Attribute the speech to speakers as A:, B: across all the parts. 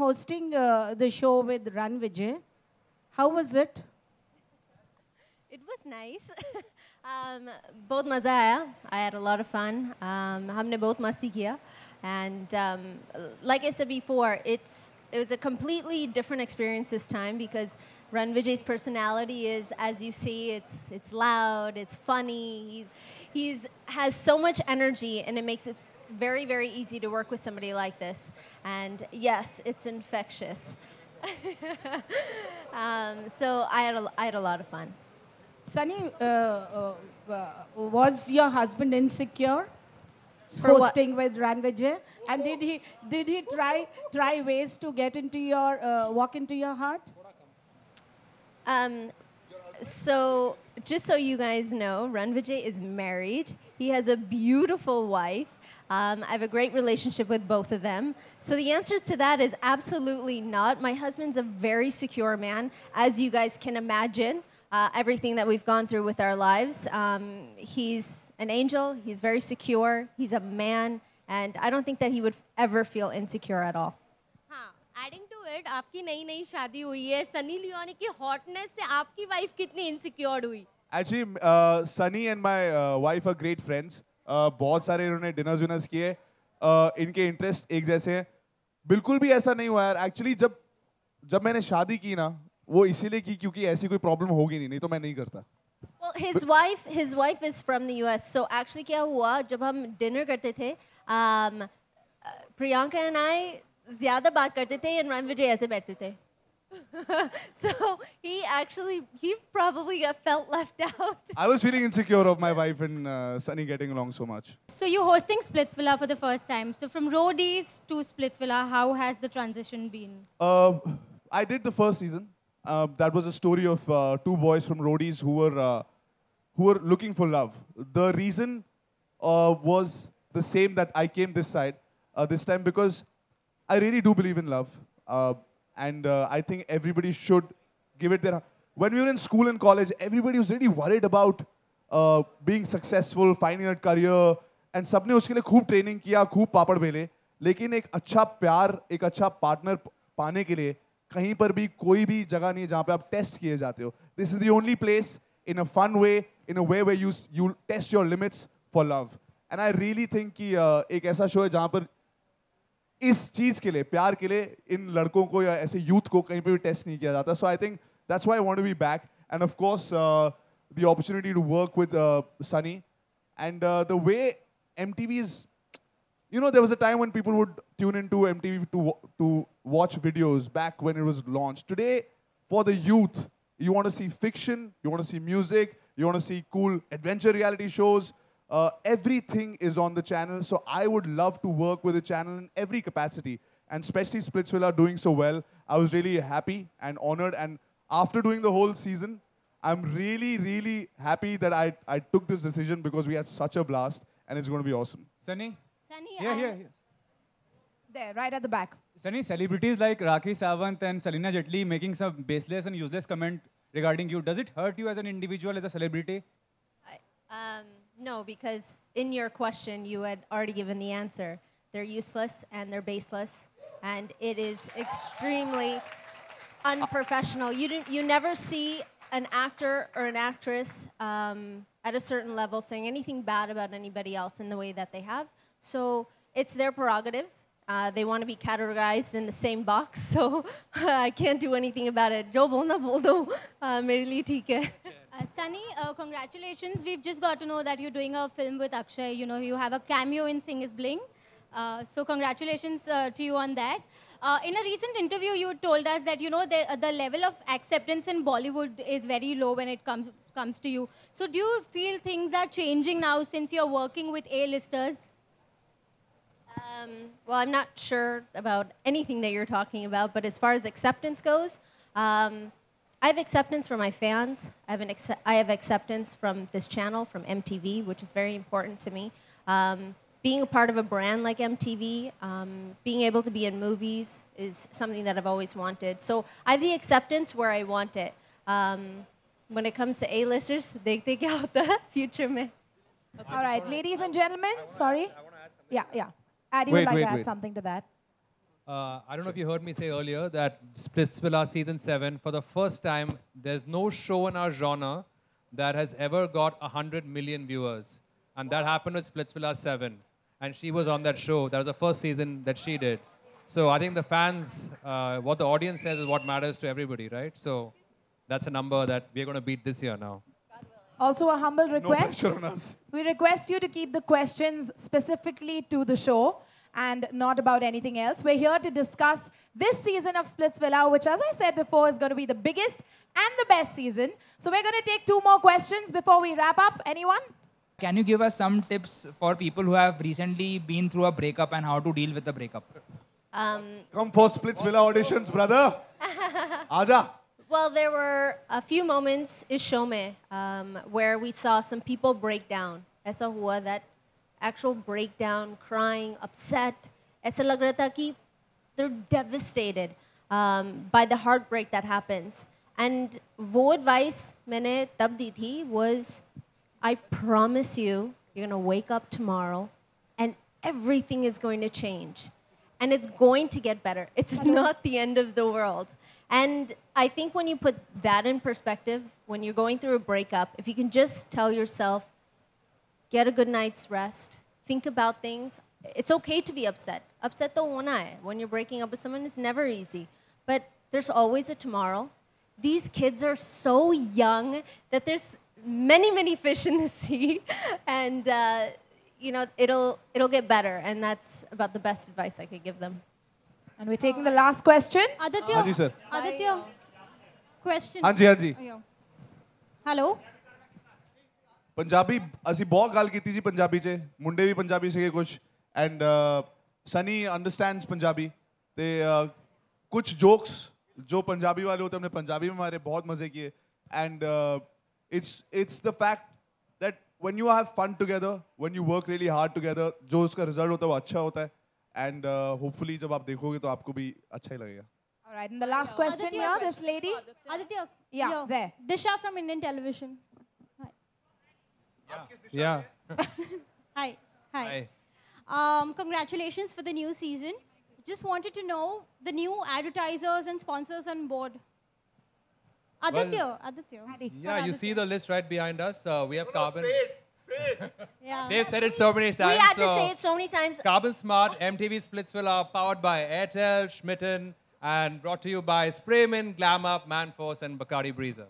A: hosting the show with Rannvijay. How was it?
B: It was nice. बहुत मज़ा आया. I had a lot of fun. हमने बहुत मस्ती किया. And like I said before, it was a completely different experience this time because Rannvijay's personality is, as you see, it's loud, it's funny. He has so much energy, and it makes it very, very easy to work with somebody like this. And yes, it's infectious. So I had a lot of fun.
A: Sunny, was your husband insecure
B: For
A: hosting with Rannvijay? And did he try ways to get into your walk into your heart?
B: So just so you guys know, Rannvijay is married. He has a beautiful wife. I have a great relationship with both of them. So the answer to that is absolutely not. My husband's a very secure man, as you guys can imagine. Everything that we've gone through with our lives. He's an angel, he's very secure, he's a man, and I don't think that he would ever feel insecure at all.
C: Adding to it, आपकी नई शादी हुई है, Sunny Leone की hotness से आपकी wife कितनी insecure हुई?
D: Actually, Sunny and my wife are great friends. बहुत सारे इन्होंने dinners किए. इनके interest एक जैसे हैं. बिल्कुल भी ऐसा नहीं हुआ यार. Actually, जब मैंने शादी की ना, वो इसीलिए की क्योंकि ऐसी कोई प्रॉब्लम होगी नहीं तो मैं नहीं करता.
B: Well, his wife is from the US. So actually क्या हुआ जब हम dinner करते थे, Priyanka and I ज़्यादा बात करते थे and Rannvijay ऐसे बैठते थे. So he probably felt left out.
D: I was feeling insecure of my wife and Sunny getting along so much.
E: So you're hosting Splitsvilla for the first time. So from roadies to Splitsvilla, how has the transition been?
D: I did the first season. That was a story of two boys from roadies who were looking for love. The reason was the same that I came this side this time because I really do believe in love. And I think everybody should give it their... When we were in school and college, everybody was really worried about being successful, finding a career. And सबने उसके लिए खूब training किया, खूब पापड़ बेले. लेकिन एक अच्छा प्यार, एक अच्छा partner पाने के लिए कहीं पर भी कोई भी जगह नहीं है जहाँ पे आप टेस्ट किए जाते हो. This is the only place in a fun way, in a way where you test your limits for love. And I really think कि एक ऐसा शो है जहाँ पर इस चीज के लिए, प्यार के लिए इन लड़कों को या ऐसे यूथ को कहीं पे भी टेस्ट नहीं किया जाता. So I think that's why I want to be back. And of course, the opportunity to work with Sunny. And the way MTV is, you know, there was a time when people would tune into MTV to watch videos back when it was launched. Today, for the youth, you want to see fiction, you want to see music, you want to see cool adventure reality shows. Everything is on the channel, so I would love to work with the channel in every capacity. And especially Splitsvilla doing so well, I was really happy and honored. And after doing the whole season, I'm really, really happy that I took this decision because we had such a blast and it's going to be awesome.
F: Sunny?
E: Sunny,
F: Yes.
G: There, right at the back.
F: Sunny, celebrities like Rakhi Sawant and Salina Jetli making some baseless and useless comment regarding you. Does it hurt you as an individual, as a celebrity?
B: No, because in your question, you had already given the answer. They're useless and they're baseless, and it is extremely unprofessional. You never see an actor or an actress at a certain level saying anything bad about anybody else in the way that they have. So it's their prerogative. They want to be categorized in the same box, so I can't do anything about it. Jo bolna bol do, mere liye theek hai.
E: Sunny, congratulations. We've just got to know that you're doing a film with Akshay. You know, you have a cameo in Sing is Bling. So congratulations to you on that. In a recent interview, you told us that, you know, the level of acceptance in Bollywood is very low when it comes to you. So do you feel things are changing now since you're working with A-listers?
B: Well, I'm not sure about anything that you're talking about, but as far as acceptance goes, I have acceptance from my fans. I have acceptance from this channel, from MTV, which is very important to me. Being a part of a brand like MTV, being able to be in movies is something that I've always wanted. So I have the acceptance where I want it. When it comes to A-listers, dekhte kya hota hai future mein.
G: Okay. All right, ladies and gentlemen, sorry. Yeah. Addy would like to add something to that.
H: I don't know if you heard me say earlier that Splitsvilla season 7, for the first time, there's no show in our genre that has ever got 100 million viewers. And that happened with Splitsvilla 7. And she was on that show. That was the first season that she did. So I think the fans, what the audience says is what matters to everybody, right? So that's a number that we're going to beat this year now.
G: Also a humble
D: No
G: request.
D: pressure on us.
G: We request you to keep the questions specifically to the show and not about anything else. We're here to discuss this season of Splitsvilla, which, as I said before, is going to be the biggest and the best season. So we're going to take 2 more questions before we wrap up. Anyone?
I: Can you give us some tips for people who have recently been through a breakup and how to deal with the breakup?
D: Come for Splitsvilla auditions, brother. Aja.
B: Well, there were a few moments in show mein, where we saw some people break down. Aisa hua that actual breakdown, crying, upset. Aisa lag raha tha ki they're devastated by the heartbreak that happens. And wo advice maine tab di thi was, I promise you, you're going to wake up tomorrow and everything is going to change. And it's going to get better. It's not the end of the world. And I think when you put that in perspective, when you're going through a breakup, if you can just tell yourself, get a good night's rest, think about things. It's okay to be upset. Upset to hona hai. When you're breaking up with someone, it's never easy. But there's always a tomorrow. These kids are so young that there's many fish in the sea. And, you know, it'll get better. And that's about the best advice I could give them.
G: And we're taking the last question.
E: Aditya.
D: Hanji, sir.
E: Aditya. Question.
D: Hanji, Hanji.
E: Hello.
D: Punjabi ਅਸੀਂ ਬਹੁਤ ਗੱਲ ਕੀਤੀ ਜੀ ਪੰਜਾਬੀ 'ਚ ਮੁੰਡੇ ਵੀ ਪੰਜਾਬੀ ਸੀਗੇ ਕੁਝ and Sunny understands Punjabi ਤੇ कुछ जोक्स जो पंजाबी वाले होते हैं हमने पंजाबी में मारे बहुत मजे किए and it's the fact that when you have fun together, when you work really hard together, जो उसका रिजल्ट होता है वो अच्छा होता है एंड होपफुली जब आप देखोगे तो आपको भी अच्छा ही लगेगा.
G: All right, and the last question here, this lady.
E: Aditya.
G: Yeah, there.
E: Disha from Indian Television.
H: Yeah.
E: Hi. Hi. Congratulations for the new season. Just wanted to know the new advertisers and sponsors on board. Aditya. Aditya.
H: Yeah, you see the list right behind us. We have Carbon.
D: Say it.
E: Yeah.
H: They've said it so many times.
B: We had to say it so many times.
H: Carbon Smart, MTV Splitsvilla, powered by Airtel, Schmitten, and brought to you by Sprayman, Glam Up, Manforce, and Bacardi Breezer.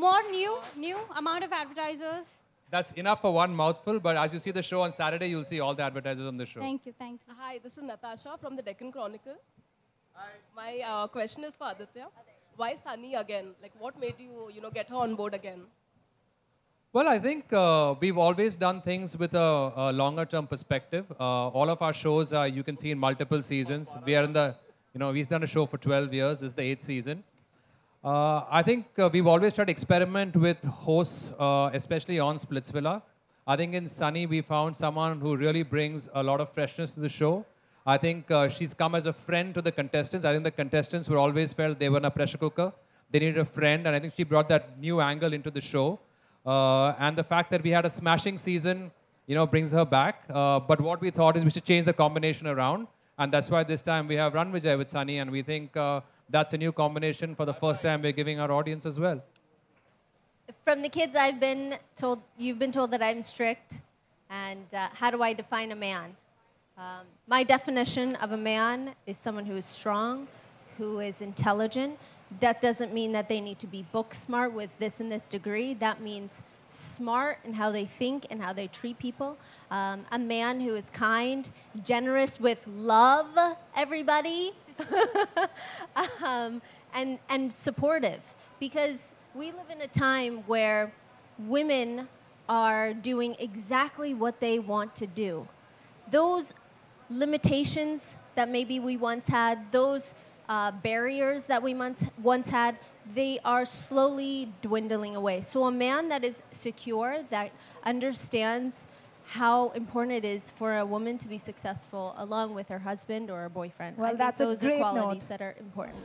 E: More new amount of advertisers.
H: That's enough for one mouthful, but as you see the show on Saturday, you'll see all the advertisers on the show.
E: Thank you.
J: Hi, this is Natasha from the Deccan Chronicle. Hi. My question is for Aditya. Why Sunny again? Like, what made you, get her on board again?
H: Well, I think we've always done things with a longer-term perspective. All of our shows, you can see in multiple seasons. We are in the, we've done a show for 12 years. This is the 8th season. I think we've always tried to experiment with hosts, especially on Splitsvilla. I think in Sunny, we found someone who really brings a lot of freshness to the show. I think she's come as a friend to the contestants. I think the contestants were always felt they were in a pressure cooker. They needed a friend, and I think she brought that new angle into the show. And the fact that we had a smashing season, brings her back. But what we thought is we should change the combination around. And that's why this time we have Rannvijay with Sunny, and we think that's a new combination. For the first time, we're giving our audience as well.
B: From the kids, you've been told that I'm strict. And how do I define a man? My definition of a man is someone who is strong, who is intelligent. That doesn't mean that they need to be book smart with this and this degree. That means smart in how they think and how they treat people. A man who is kind, generous with love, everybody, and supportive. Because we live in a time where women are doing exactly what they want to do. Those limitations that maybe we once had, those barriers that we once had, they are slowly dwindling away. So a man that is secure, that understands how important it is for a woman to be successful along with her husband or her boyfriend.
G: Well,
B: I think
G: that's a
B: those
G: great
B: are qualities
G: note.
B: that are important.